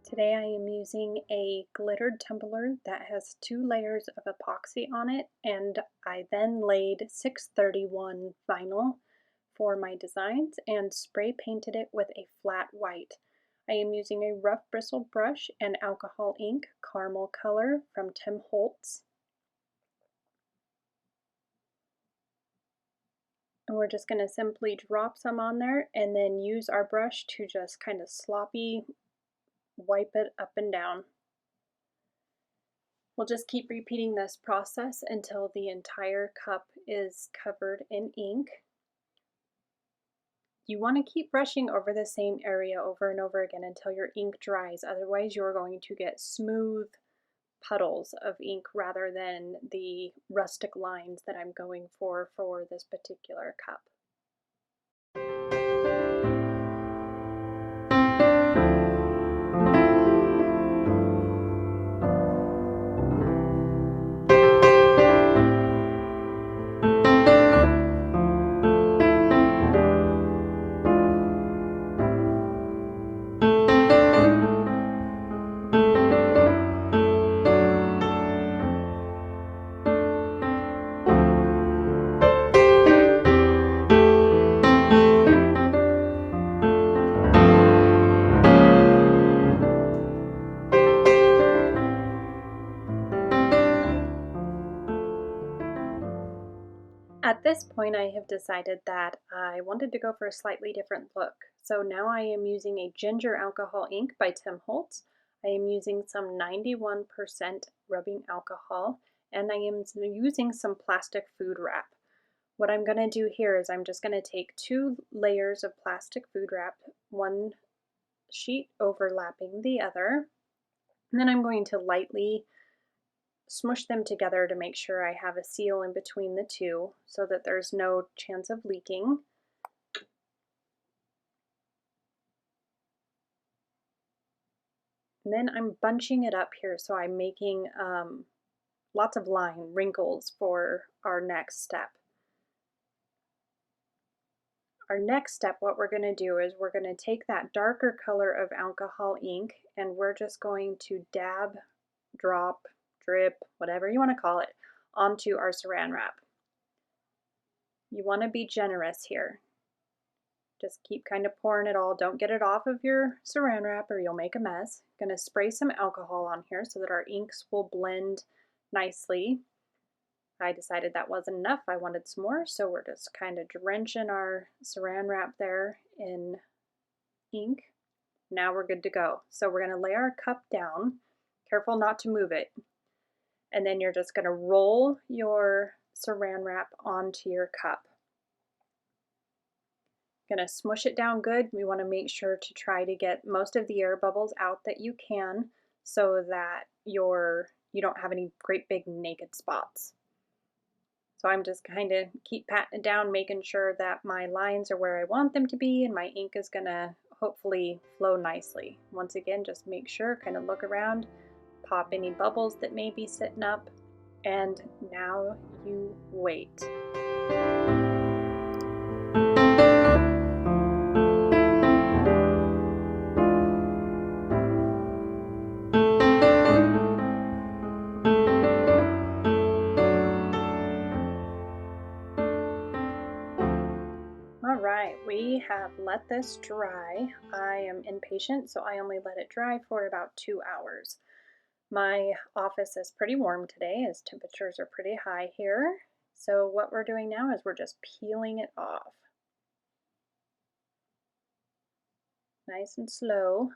Today I am using a glittered tumbler that has 2 layers of epoxy on it, and I then laid 631 vinyl for my designs and spray painted it with a flat white. I am using a rough bristle brush and alcohol ink caramel color from Tim Holtz. And we're just going to simply drop some on there and then use our brush to just kind of sloppy wipe it up and down. We'll just keep repeating this process until the entire cup is covered in ink. You want to keep brushing over the same area over and over again until your ink dries, otherwise you're going to get smooth puddles of ink rather than the rustic lines that I'm going for this particular cup. At this point, I have decided that I wanted to go for a slightly different look. So now I am using a ginger alcohol ink by Tim Holtz. I am using some 91% rubbing alcohol, and I am using some plastic food wrap. What I'm going to do here is I'm just going to take 2 layers of plastic food wrap, one sheet overlapping the other, and then I'm going to lightly smush them together to make sure I have a seal in between the two so that there's no chance of leaking. And then I'm bunching it up here, so I'm making lots of wrinkles for our next step. Our next step, what we're going to do is we're going to take that darker color of alcohol ink and we're just going to dab, drop, drip, whatever you want to call it, onto our saran wrap. You want to be generous here. Just keep kind of pouring it all. Don't get it off of your saran wrap or you'll make a mess. I'm going to spray some alcohol on here so that our inks will blend nicely. I decided that wasn't enough. I wanted some more, so we're just kind of drenching our saran wrap there in ink. Now we're good to go. So we're going to lay our cup down. Careful not to move it. And then you're just going to roll your saran wrap onto your cup. Going to smush it down good. We want to make sure to try to get most of the air bubbles out that you can so that you don't have any great big naked spots. So I'm just kind of keep patting it down, making sure that my lines are where I want them to be and my ink is going to hopefully flow nicely. Once again, just make sure, kind of look around, pop any bubbles that may be sitting up, and now you wait. Alright, we have let this dry. I am impatient, so I only let it dry for about 2 hours. My office is pretty warm today as temperatures are pretty high here. So what we're doing now is we're just peeling it off. Nice and slow.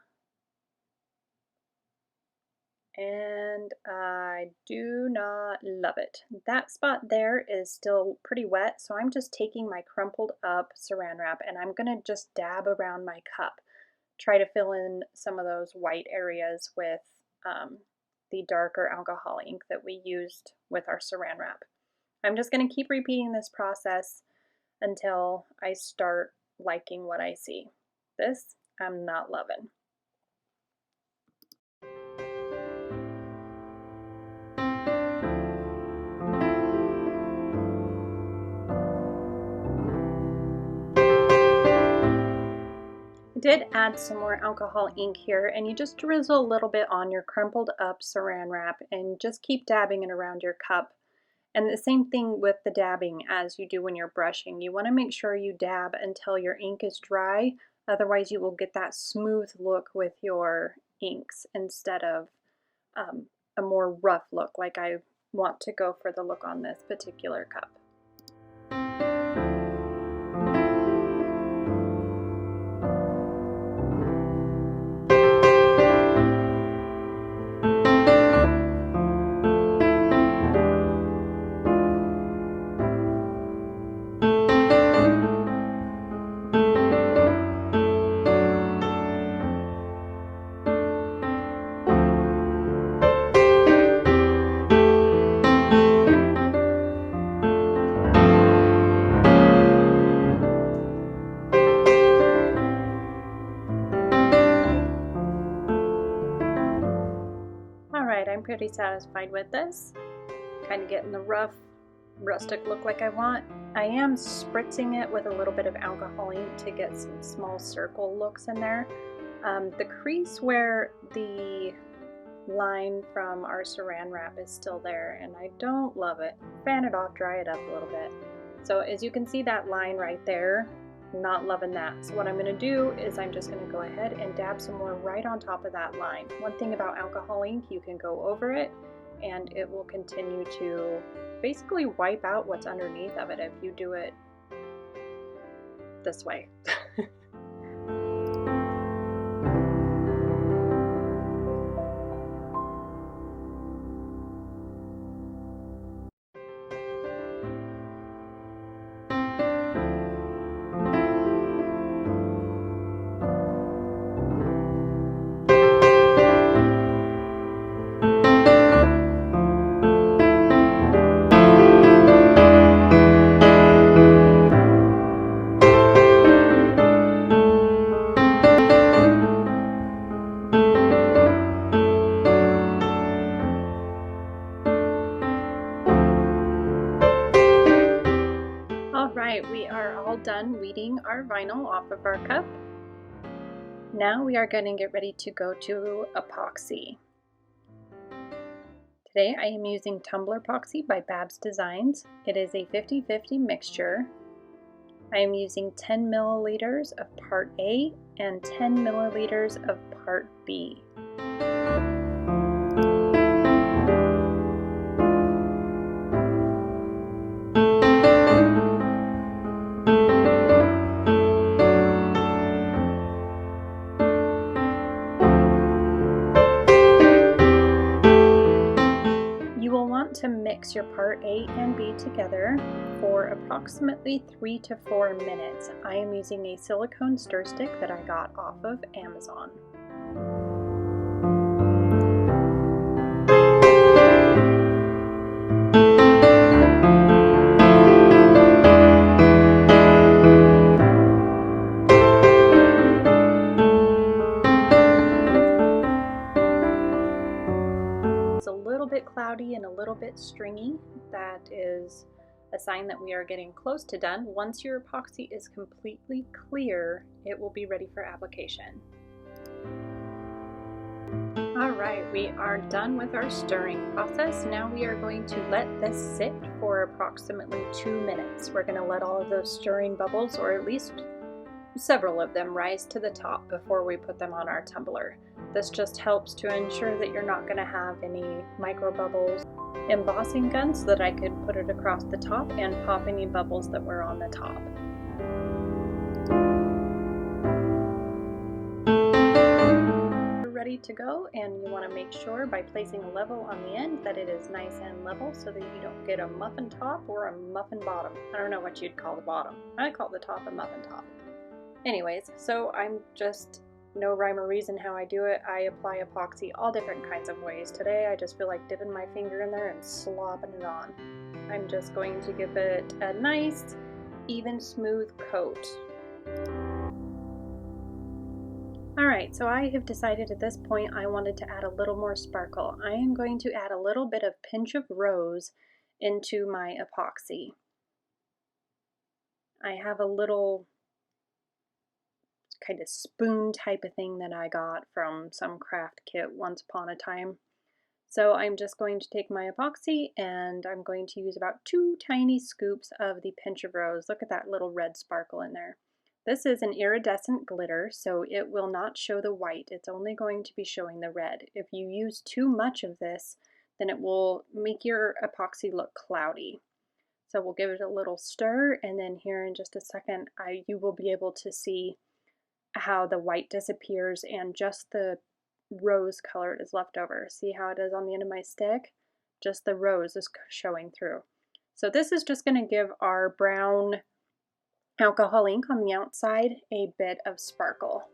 And I do not love it. That spot there is still pretty wet, so I'm just taking my crumpled up saran wrap and I'm gonna just dab around my cup. Try to fill in some of those white areas with the darker alcohol ink that we used with our saran wrap. I'm just gonna keep repeating this process until I start liking what I see. This I'm not loving. did add some more alcohol ink here, and you just drizzle a little bit on your crumpled up saran wrap and just keep dabbing it around your cup. And the same thing with the dabbing as you do when you're brushing. You want to make sure you dab until your ink is dry, otherwise you will get that smooth look with your inks instead of a more rough look like I want to go for the look on this particular cup. Alright, I'm pretty satisfied with this. Kind of getting the rough, rustic look like I want. I am spritzing it with a little bit of alcohol ink to get some small circle looks in there. The crease where the line from our saran wrap is still there, and I don't love it. Fan it off, dry it up a little bit. So as you can see that line right there, not loving that. So what I'm going to do is I'm just going to go ahead and dab some more right on top of that line. One thing about alcohol ink, you can go over it and it will continue to basically wipe out what's underneath of it if you do it this way. Alright, we are all done weeding our vinyl off of our cup. Now we are going to get ready to go to epoxy. Today I am using Tumbler Epoxy by Babs Designs. It is a 50-50 mixture. I am using 10 milliliters of part A and 10 milliliters of part B. You will want to mix your part A and B together for approximately 3 to 4 minutes. I am using a silicone stir stick that I got off of Amazon. Cloudy and a little bit stringy. That is a sign that we are getting close to done. Once your epoxy is completely clear, it will be ready for application. Alright, we are done with our stirring process. Now we are going to let this sit for approximately 2 minutes. We're going to let all of those stirring bubbles, or at least several of them, rise to the top before we put them on our tumbler. This just helps to ensure that you're not going to have any micro bubbles. Embossing gun so that I could put it across the top and pop any bubbles that were on the top. We're ready to go, and you want to make sure by placing a level on the end that it is nice and level so that you don't get a muffin top or a muffin bottom. I don't know what you'd call the bottom. I call the top a muffin top. Anyways, so I'm just no rhyme or reason how I do it. I apply epoxy all different kinds of ways. Today I just feel like dipping my finger in there and slopping it on. I'm just going to give it a nice, even, smooth coat. Alright, so I have decided at this point I wanted to add a little more sparkle. I am going to add a little bit of pinch of rose into my epoxy. I have a little kind of spoon type of thing that I got from some craft kit once upon a time. So I'm just going to take my epoxy and I'm going to use about 2 tiny scoops of the Pinch of Rose. Look at that little red sparkle in there. This is an iridescent glitter, so it will not show the white. It's only going to be showing the red. If you use too much of this, then it will make your epoxy look cloudy. So we'll give it a little stir, and then here in just a second, you will be able to see how the white disappears and just the rose color is left over. See how it is on the end of my stick? Just the rose is showing through. So this is just going to give our brown alcohol ink on the outside a bit of sparkle.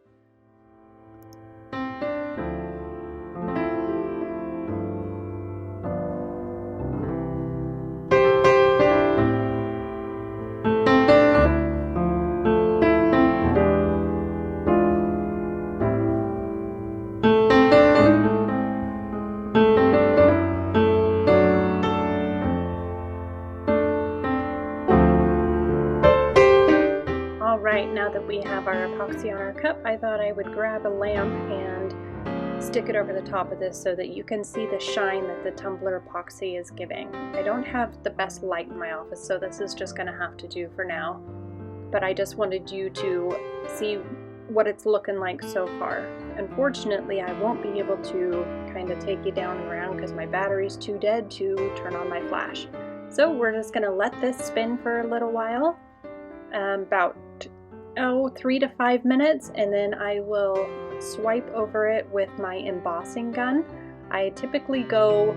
Alright, now that we have our epoxy on our cup, I thought I would grab a lamp and stick it over the top of this so that you can see the shine that the tumbler epoxy is giving. I don't have the best light in my office, so this is just going to have to do for now. But I just wanted you to see what it's looking like so far. Unfortunately, I won't be able to kind of take you down and around because my battery's too dead to turn on my flash. So we're just going to let this spin for a little while, about 3 to 5 minutes, and then I will swipe over it with my embossing gun. I typically go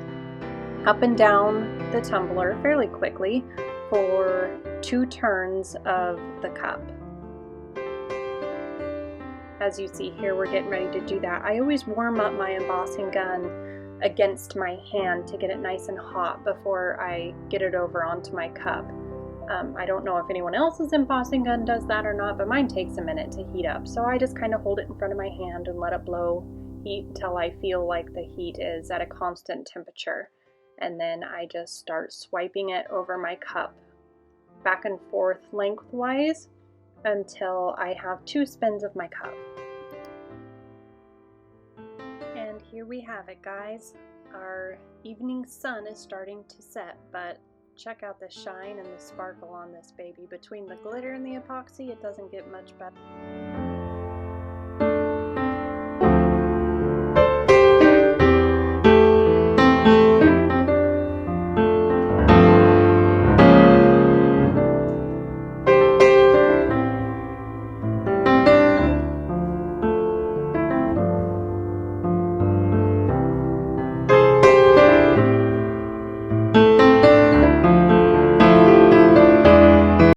up and down the tumbler fairly quickly for 2 turns of the cup. As you see here, we're getting ready to do that. I always warm up my embossing gun against my hand to get it nice and hot before I get it over onto my cup. I don't know if anyone else's embossing gun does that or not, but mine takes a minute to heat up. So I just kind of hold it in front of my hand and let it blow heat until I feel like the heat is at a constant temperature. And then I just start swiping it over my cup back and forth lengthwise until I have 2 spins of my cup. And here we have it, guys. Our evening sun is starting to set, but check out the shine and the sparkle on this baby. Between the glitter and the epoxy, it doesn't get much better.